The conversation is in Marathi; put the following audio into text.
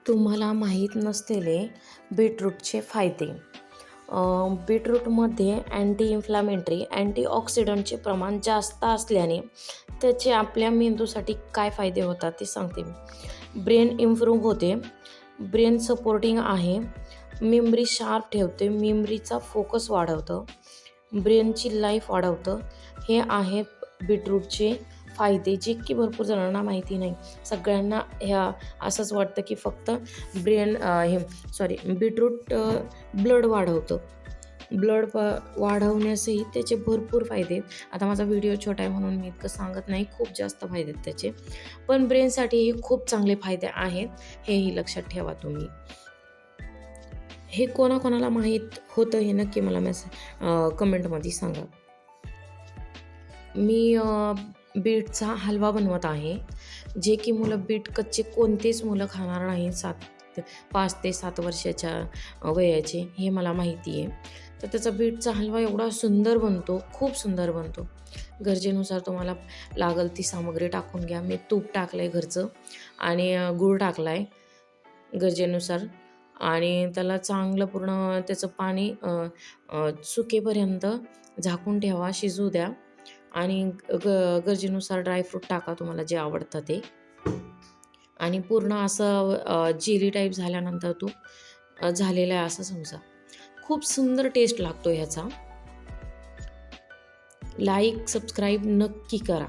तुम्हाला माहीत नसलेले बीटरूटचे फायदे. बीटरूटमध्ये अँटी इन्फ्लामेटरी, अँटीऑक्सिडंटचे प्रमाण जास्त असल्याने त्याचे आपल्या मेंदूसाठी काय फायदे होतात ते सांगते मी. ब्रेन इम्प्रूव्ह होते, ब्रेन सपोर्टिंग आहे, मेमरी शार्प ठेवते, मेमरीचा फोकस वाढवतं, ब्रेनची लाईफ वाढवतं. हे आहेत बीटरूटचे फायदे, जे की भरपूर जणांना माहिती नाही. सगळ्यांना ह्या असंच वाटतं की फक्त बीटरूट ब्लड वाढवतं. ब्लड वाढवण्यासही त्याचे भरपूर फायदे. आता माझा व्हिडिओ छोटा आहे म्हणून मी इतकं सांगत नाही, खूप जास्त फायदे आहेत त्याचे. पण ब्रेनसाठीही खूप चांगले फायदे आहेत, हेही लक्षात ठेवा तुम्ही. हे कोणाकोणाला माहीत होतं हे नक्की मला कमेंटमध्ये सांगा. मी बीटचा हलवा बनवत आहे, जे की बीट कच्चे कोणतेच मुलं खाणार नाही 5 ते 7 वर्षाच्या वयाचे, हे मला माहिती आहे. तर त्याचा बीटचा हलवा एवढा सुंदर बनतो, खूप सुंदर बनतो. गरजेनुसार तुम्हाला लागेल ती सामग्री टाकून घ्या. मी तूप टाकलं आहे घरचं आणि गूळ टाकला आहे गरजेनुसार, आणि त्याला चांगलं पूर्ण त्याचं पाणी सुकेपर्यंत झाकून ठेवा, शिजू द्या. आणि गरजेनुसार ड्रायफ्रूट टाका तुम्हाला जे आवडतं ते. आणि पूर्ण असं जेली टाईप झाल्यानंतर तो झालेला आहे असं समजा. खूप सुंदर टेस्ट लागतो ह्याचा. लाईक सबस्क्राईब नक्की करा.